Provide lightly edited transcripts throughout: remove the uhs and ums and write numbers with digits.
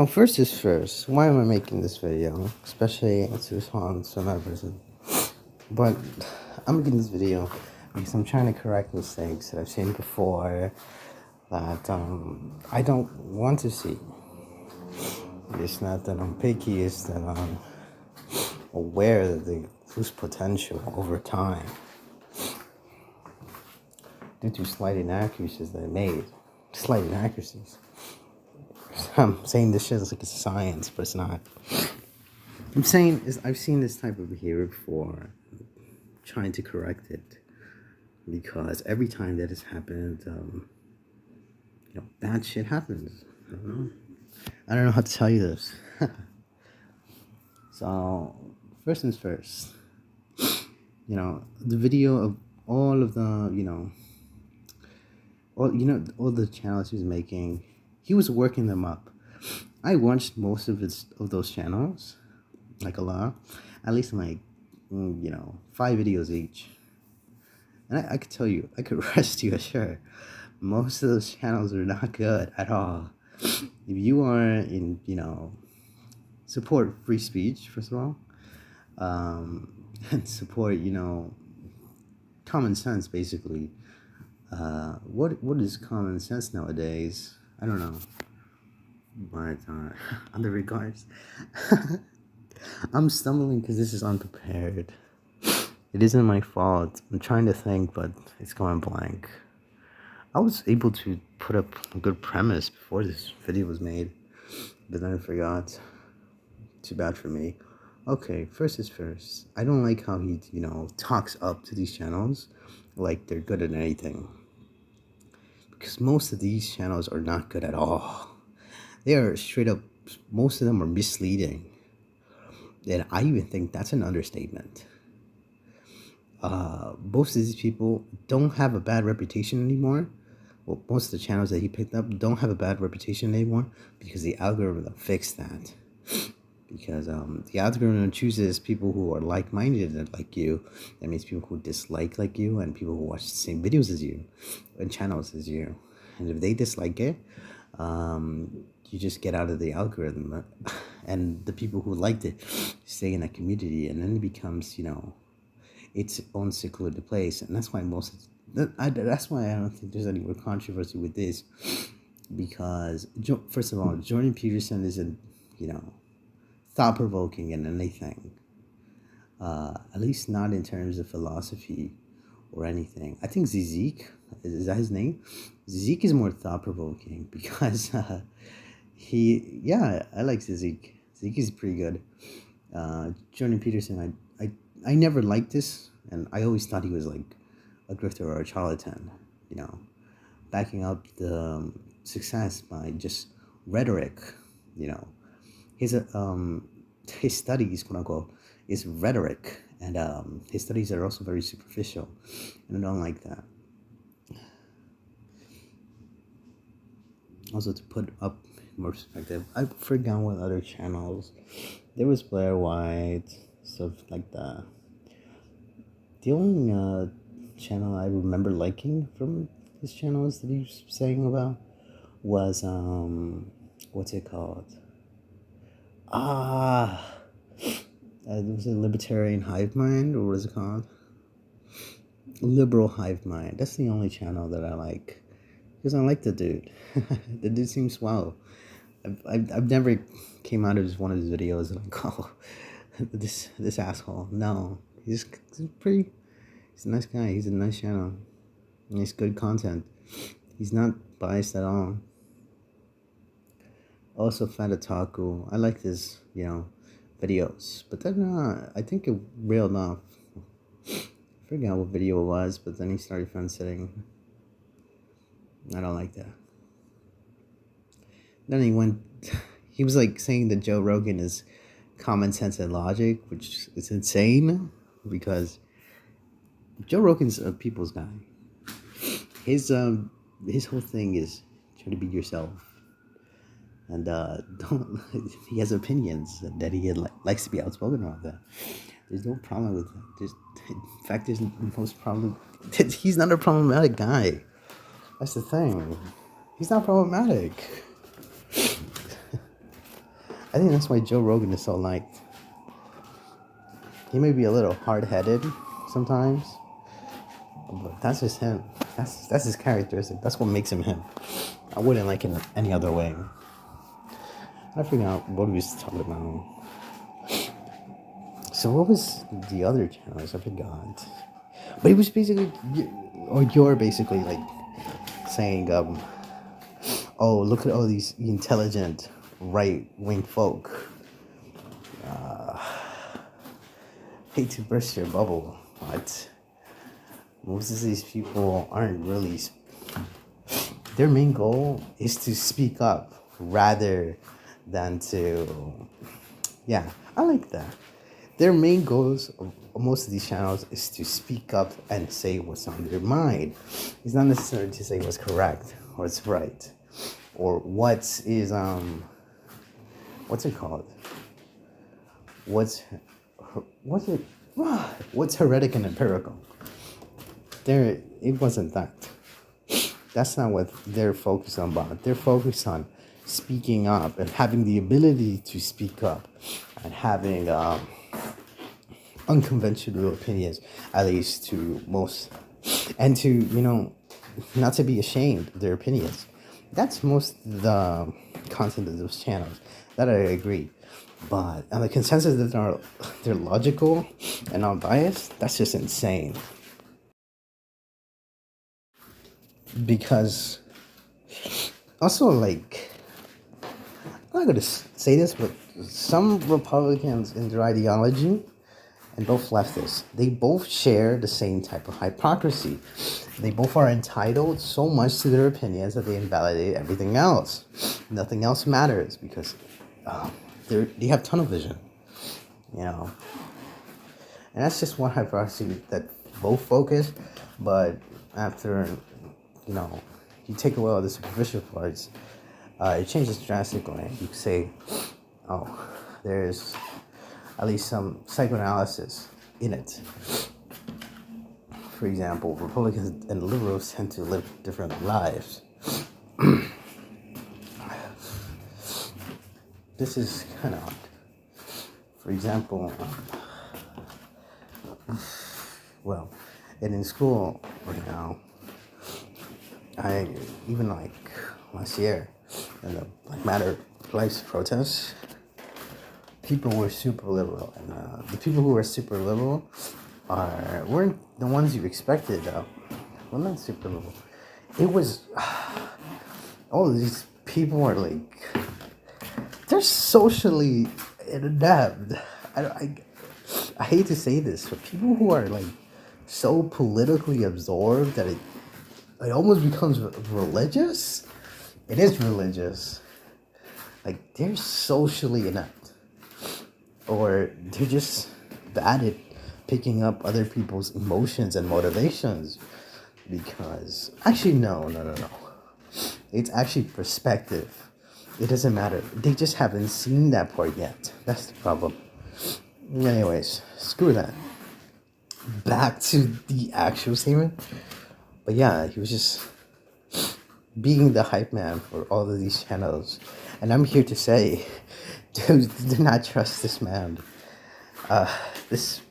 First is first. Why am I making this video? Especially to respond to another person. But I'm making this video because I'm trying to correct mistakes that I've seen before that I don't want to see. It's not that I'm picky, it's that I'm aware that they lose potential over time due to slight inaccuracies that I made. Slight inaccuracies. I'm saying this shit is like a science, but it's not. I'm saying is I've seen this type of behavior before, trying to correct it, because every time that has happened, bad shit happens. I don't know how to tell you this. So, first things first. The video of all of the, all the channels he was making, he was working them up. I watched most of those channels, like a lot, at least like 5 videos each. And I could tell you, I could rest you assured, most of those channels are not good at all. If you are in, support free speech, first of all, and support, common sense, basically. What is common sense nowadays? I don't know. But, other regards, I'm stumbling because this is unprepared. It isn't my fault. I'm trying to think, but it's going blank. I was able to put up a good premise before this video was made, but then I forgot. Too bad for me. Okay, first is first. I don't like how he, talks up to these channels like they're good at anything. Because most of these channels are not good at all. They are straight up, most of them are misleading. And I even think that's an understatement. Most of these people don't have a bad reputation anymore. Well, most of the channels that he picked up don't have a bad reputation anymore because the algorithm fixed that. Because the algorithm chooses people who are like-minded like you. That means people who dislike like you and people who watch the same videos as you and channels as you. And if they dislike it, you just get out of the algorithm. And the people who liked it stay in that community. And then it becomes, its own secluded place. And that's why that's why I don't think there's any more controversy with this. Because, first of all, Jordan Peterson isn't, thought-provoking in anything. At least not in terms of philosophy or anything. I think Zeke, is that his name? Zeke is more thought-provoking because I like Zeke. Zeke is pretty good. Jordan Peterson, I never liked this, and I always thought he was like a grifter or a charlatan, backing up the success by just rhetoric, his studies, quote unquote, is rhetoric, and his studies are also very superficial, and I don't like that. Also, to put up more perspective, I forgot what other channels. There was Blair White, stuff like that. The only channel I remember liking from his channels that he was saying about was what's it called? Was it Libertarian Hive Mind, or what is it called? Liberal Hive Mind. That's the only channel that I like, because I like the dude. The dude seems swell. I've never came out of just one of his videos and like, oh, this asshole. No, he's a nice guy. He's a nice channel. He's good content. He's not biased at all. Also, Fat Otaku. I like his, videos. But then I think it railed off. I forgot what video it was, but then he started fence sitting. I don't like that. Then he was like saying that Joe Rogan is common sense and logic, which is insane because Joe Rogan's a people's guy. His whole thing is try to be yourself. And don't he has opinions that he likes to be outspoken about that. There's no problem with that. In fact, there's the most problem. He's not a problematic guy. That's the thing. He's not problematic. I think that's why Joe Rogan is so liked. He may be a little hard-headed sometimes, but that's just him. That's his characteristic. That's what makes him him. I wouldn't like him any other way. I forgot what we was talking about. So what was the other challenge? I forgot. But it was basically, or you're basically like saying, oh, look at all these intelligent right-wing folk. Hate to burst your bubble, but most of these people aren't really. Their main goal is to speak up rather than to. Yeah, I like that. Their main goals of most of these channels is to speak up and say what's on their mind. It's not necessarily to say what's correct or what's right or what's it called? What's it? What's heretic and empirical? It wasn't that. That's not what they're focused on about. They're focused on speaking up and having the ability to speak up and having unconventional opinions, at least to most, and to, not to be ashamed of their opinions. That's most of the content of those channels. That I agree. But on the consensus that they're logical and non-biased, that's just insane. Because also, like, I'm not going to say this, but some Republicans in their ideology and both leftists, they both share the same type of hypocrisy. They both are entitled so much to their opinions that they invalidate everything else. Nothing else matters because they have tunnel vision, and that's just one hypocrisy that both focus, but after, you take away all the superficial parts, it changes drastically. You could say, oh, there's at least some psychoanalysis in it. For example, Republicans and liberals tend to live different lives. This is kind of odd. For example, and in school right now, even like last year in the Black Matter Lives protests, people were super liberal, and the people who were super liberal weren't the ones you expected. Well, not super liberal. It was all of these people are like, they're socially inept. I hate to say this, but people who are like so politically absorbed that it almost becomes religious. It is religious. Like, they're socially inept, or they're just bad at picking up other people's emotions and motivations. Because actually, no. It's actually perspective. It doesn't matter. They just haven't seen that part yet. That's the problem. Anyways, screw that. Back to the actual statement. But yeah, he was just being the hype man for all of these channels. And I'm here to say, do not trust this man. This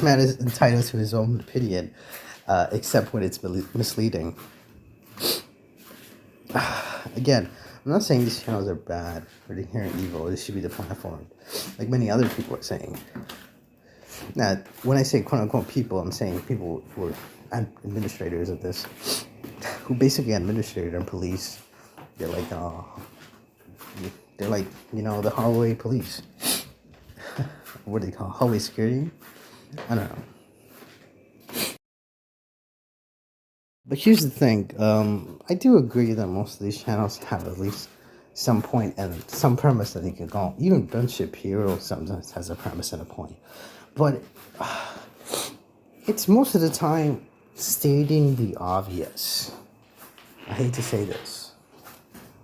man is entitled to his own opinion, except when it's misleading. Again, I'm not saying these channels are bad or inherent evil. This should be the platform, like many other people are saying. Now, when I say quote-unquote people, I'm saying people who are administrators of this, who basically administrated and police. They're like, the hallway police. What do they call hallway security? I don't know. But here's the thing. I do agree that most of these channels have at least some point and some premise that they could go. Even Ben Shapiro sometimes has a premise and a point. But it's most of the time stating the obvious. I hate to say this,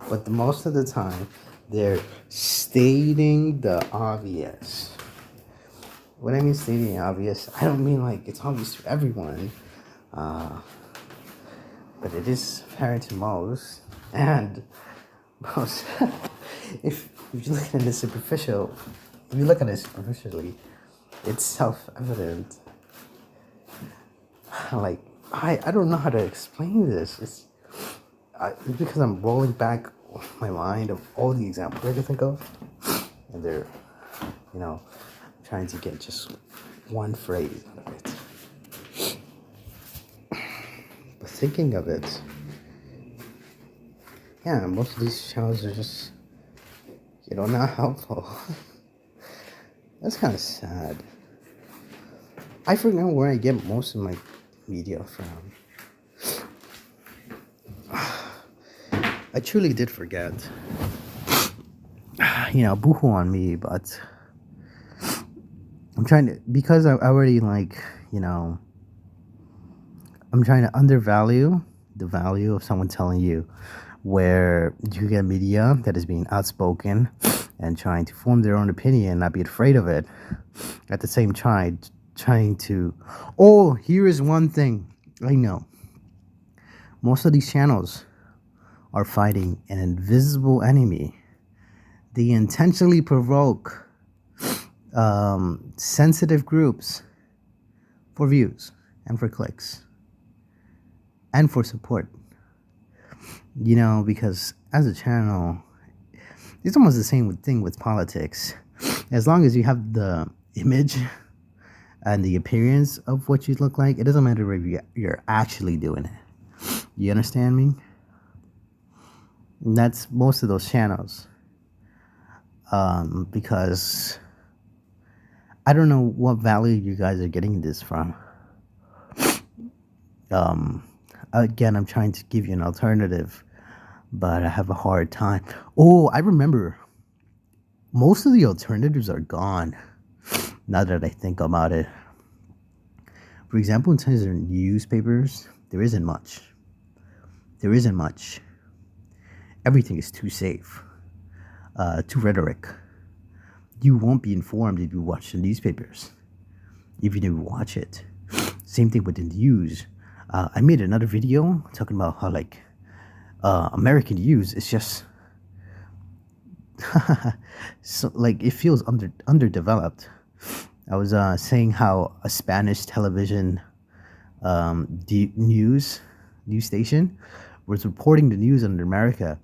but most of the time they're stating the obvious. When I mean stating the obvious, I don't mean like it's obvious to everyone, but it is apparent to most. And most, if if you look at it superficial, if you look at it superficially, it's self-evident. Like, I don't know how to explain this. It's because I'm rolling back my mind of all the examples I can think of, and they're, trying to get just one phrase out of it. But thinking of it, yeah, most of these channels are just, not helpful. That's kind of sad. I forget where I get most of my media from. I truly did forget. Boohoo on me, but I'm trying to, because I already I'm trying to undervalue the value of someone telling you where you get media that is being outspoken and trying to form their own opinion and not be afraid of it. At the same time, trying to, here is one thing I know. Most of these channels are fighting an invisible enemy. They intentionally provoke sensitive groups for views and for clicks and for support. Because as a channel, it's almost the same thing with politics. As long as you have the image and the appearance of what you look like, it doesn't matter if you're actually doing it. You understand me? And that's most of those channels. Because I don't know what value you guys are getting this from. Again, I'm trying to give you an alternative, but I have a hard time. I remember. Most of the alternatives are gone, now that I think about it. For example, in terms of newspapers, there isn't much. Everything is too safe, too rhetoric. You won't be informed if you watch the newspapers, even if you watch it. Same thing with the news. I made another video talking about how American news is just so it feels underdeveloped. I was saying how a Spanish television news station was reporting the news in America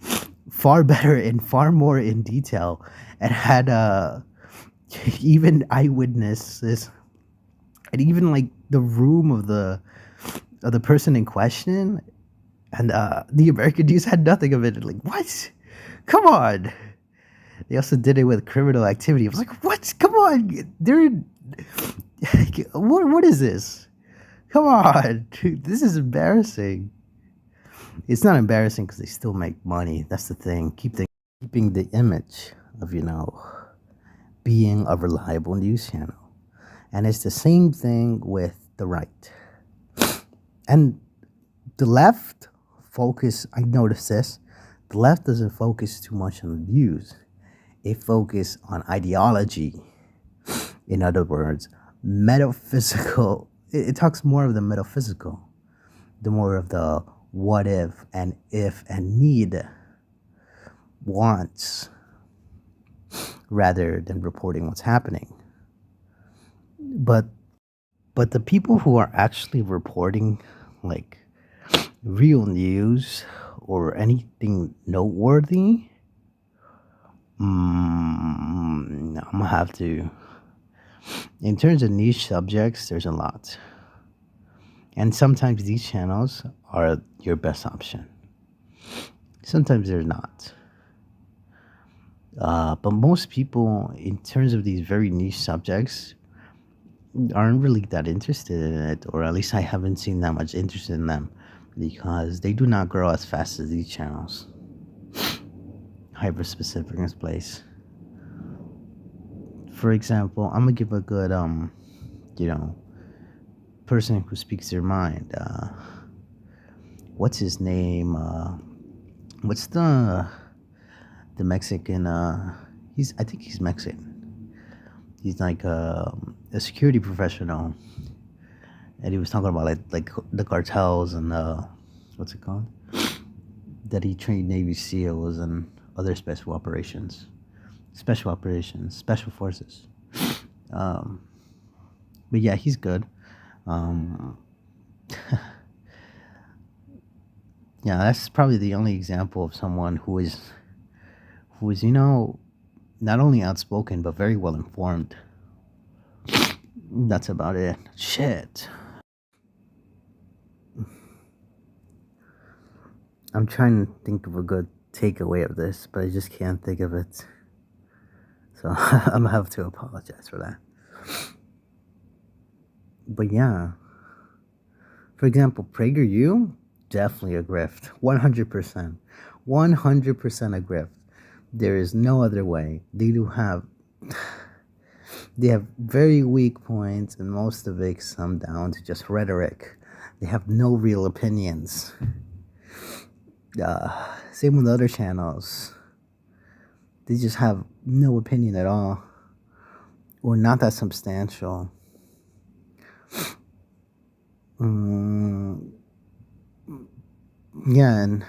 far better and far more in detail, and had even eyewitnesses, and even the room of the person in question, and the American news had nothing of it. What? Come on. They also did it with criminal activity. I was like, what? Come on. What is this? Come on. Dude, this is embarrassing. It's not embarrassing because they still make money. That's the thing. Keeping the image of, being a reliable news channel. And it's the same thing with the right. And the left I noticed this, the left doesn't focus too much on the news. It focuses on ideology. In other words, metaphysical. It talks more of the metaphysical, the more of the what if and need, wants, rather than reporting what's happening. But the people who are actually reporting real news or anything noteworthy, I'm gonna have to. In terms of niche subjects, there's a lot. And sometimes these channels are your best option. Sometimes they're not. But most people, in terms of these very niche subjects, aren't really that interested in it, or at least I haven't seen that much interest in them, because they do not grow as fast as these channels. Hyper specific in this place. For example, I'm gonna give a good person who speaks their mind. What's his name? What's the Mexican? I think he's Mexican. He's a security professional, and he was talking about like the cartels and what's it called? That he trained Navy SEALs and other special operations. special operations, special forces. Um, but yeah, he's good. Um, yeah, that's probably the only example of someone who is not only outspoken but very well informed. That's about it. Shit. I'm trying to think of a good takeaway of this, but I just can't think of it. So I'm gonna have to apologize for that. But yeah, for example, PragerU, definitely a grift. 100%. 100% a grift. There is no other way. They have very weak points, and most of it come down to just rhetoric. They have no real opinions. Same with other channels. They just have no opinion at all, or not that substantial. Yeah, and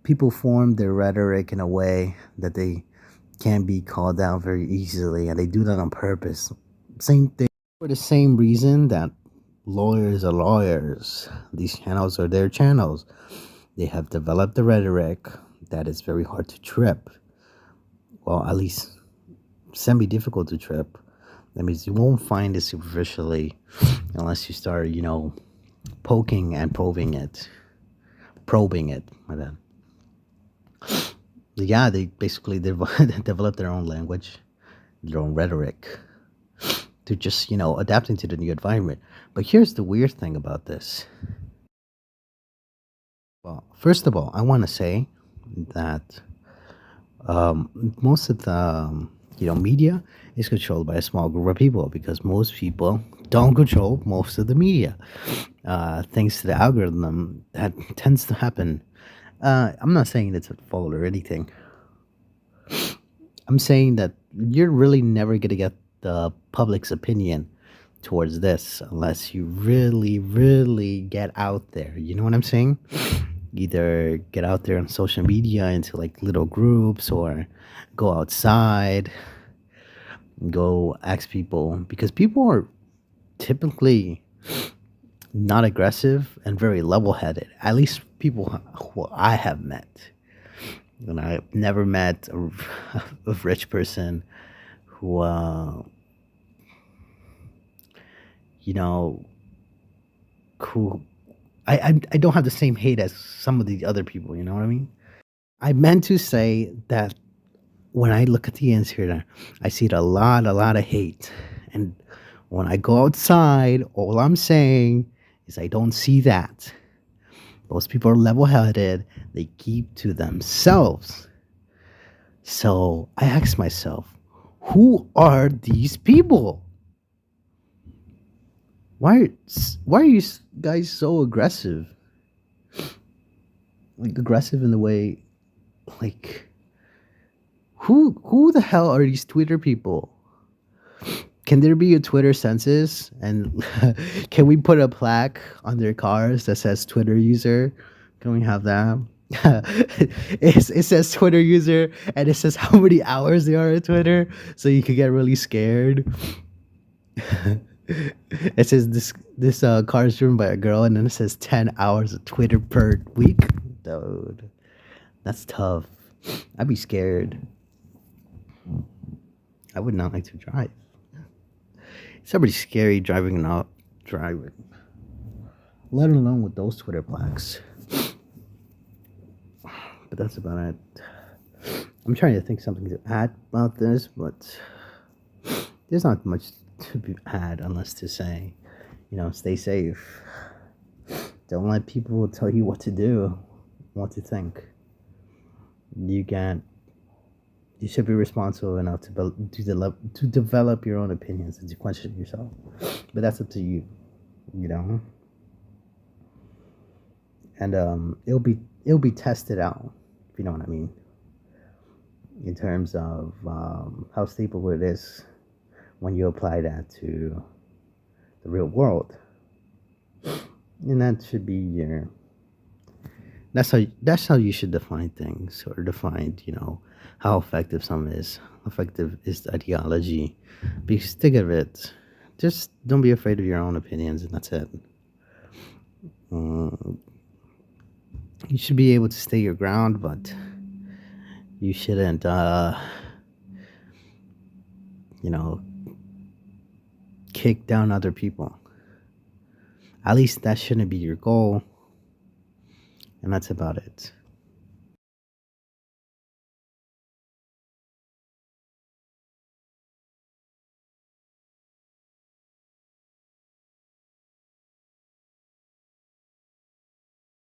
people form their rhetoric in a way that they can't be called out very easily, and they do that on purpose. Same thing for the same reason that lawyers are lawyers. These channels are their channels. They have developed the rhetoric that is very hard to trip. Well, at least semi-difficult to trip. That means you won't find it superficially unless you start, poking and probing it. My bad. Yeah, they basically develop their own language, their own rhetoric to just, adapting to the new environment. But here's the weird thing about this. Well, first of all, I want to say that most of the media is controlled by a small group of people, because most people don't control most of the media. Thanks to the algorithm, that tends to happen. I'm not saying it's a fault or anything. I'm saying that you're really never going to get the public's opinion towards this unless you really, really get out there. You know what I'm saying? Either get out there on social media into like little groups, or go outside, go ask people, because people are typically not aggressive and very level-headed. At least people who I have met. And I've never met a rich person who, who I don't have the same hate as some of the other people. You know what I mean? I meant to say that when I look at the internet, I see a lot of hate. And when I go outside, all I'm saying is I don't see that. Most people are level-headed. They keep to themselves. So I ask myself, who are these people? Why are you guys so aggressive? Like, aggressive in the way, like, who the hell are these Twitter people? Can there be a Twitter census, and can we put a plaque on their cars that says Twitter user? Can we have that? It says Twitter user, and it says how many hours they are on Twitter, so you could get really scared. It says this car is driven by a girl, and then it says 10 hours of Twitter per week. Dude, that's tough. I'd be scared. I would not like to drive. It's already scary driving, let alone with those Twitter plaques. But that's about it. I'm trying to think something to add about this, but there's not much to be add unless to say, stay safe. Don't let people tell you what to do, what to think. You should be responsible enough to develop your own opinions and to question yourself. But that's up to you, And it'll be tested out, if you know what I mean, in terms of how stable it is when you apply that to the real world. And that should be That's how you should define things, or define, how effective some is. Effective is the ideology. Be stick of it. Just don't be afraid of your own opinions, and that's it. Mm, you should be able to stay your ground, but you shouldn't, you know, kick down other people. At least that shouldn't be your goal, and that's about it.